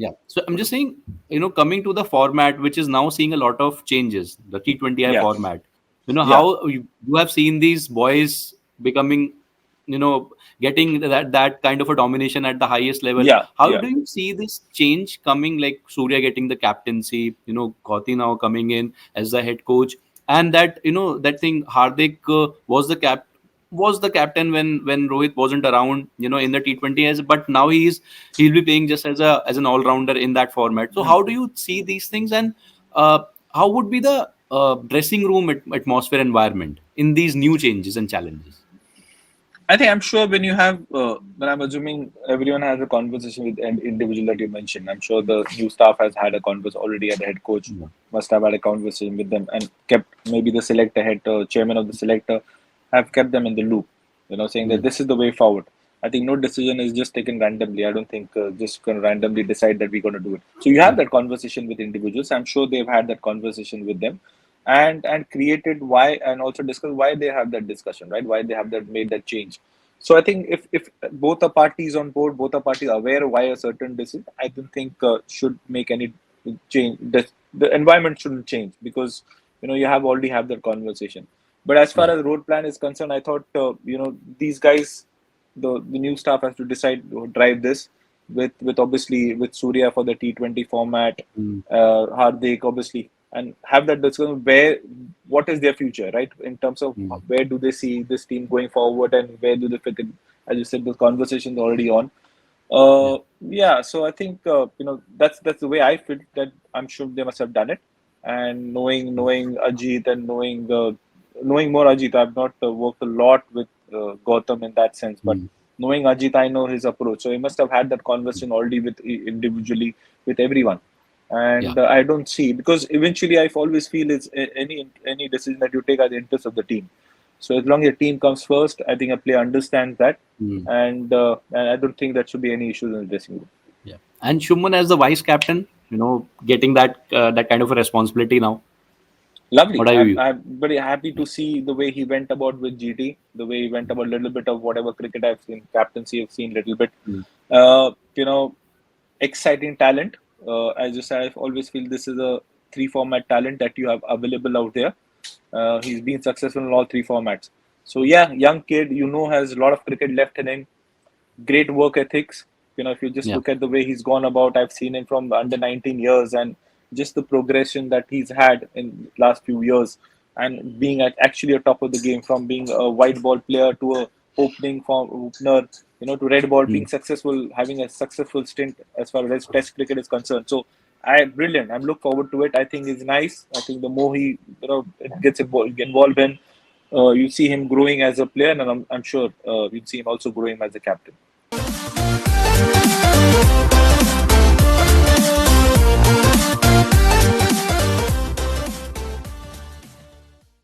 Yeah. So I'm just saying, coming to the format, which is now seeing a lot of changes, the T20I Yeah, format. yeah, How you have seen these boys becoming, you know, getting that kind of a domination at the highest level. yeah, How yeah. do you see this change coming? Like Surya getting the captaincy, Gauti now coming in as the head coach, and that that thing Hardik was the captain when Rohit wasn't around, in the T20 as, but now he'll be playing just as an all rounder in that format. So how do you see these things, and uh, how would be the dressing room atmosphere environment in these new changes and challenges? I think I'm sure when you have, when I'm assuming everyone has a conversation with an individual that you mentioned. I'm sure the new staff has had a conversation already, and the head coach Yeah. must have had a conversation with them and kept maybe the selector head, chairman of the selector, have kept them in the loop. Saying that Mm. this is the way forward. I think no decision is just taken randomly. I don't think just going to randomly decide that we're going to do it. So you have Yeah. that conversation with individuals. I'm sure they've had that conversation with them, and created why, and also discuss why they have that discussion, right? Why they have that made that change. So I think if both the parties on board, both the parties aware why a certain decision, I don't think should make any change. The environment shouldn't change because you have already have that conversation. But as far Yeah. as road plan is concerned, I thought these guys, the new staff has to decide to drive this with obviously with Surya for the T20 format, Mm. Hardik obviously, and have that discussion where what is their future, right? In terms of Mm. where do they see this team going forward and where do they fit in? As you said, the conversation is already on. Yeah. Yeah, so I think that's the way I feel that I'm sure they must have done it. And knowing Ajit and knowing more Ajit, I've not worked a lot with Gautam in that sense, but Mm. knowing Ajit, I know his approach. So he must have had that conversation already with individually with everyone. Yeah. And I don't see because eventually I always feel it's any decision that you take at the interest of the team. So as long as the team comes first, I think a player understands that, Mm. and I don't think that should be any issues in the dressing room. Yeah. And Shuman as the vice captain, getting that kind of a responsibility now. Lovely. What are you? I'm very happy Yeah. to see the way he went about with GT, the way he went about a little bit of whatever cricket I've seen, captaincy I've seen a little bit. Mm. Uh, you know, exciting talent. As you said, I always feel this is a three format talent that you have available out there. He's been successful in all three formats. So yeah, young kid, has a lot of cricket left in him. Great work ethics. If you just Yeah. look at the way he's gone about, I've seen him from under 19 years and just the progression that he's had in the last few years and being at actually a top of the game from being a white ball player to a opening form opener, to red ball, being Mm. successful, having a successful stint as far as test cricket is concerned. So I brilliant. I'm look forward to it. I think it's nice. I think the more he gets involved in, you see him growing as a player, and I'm sure you'll see him also growing as a captain.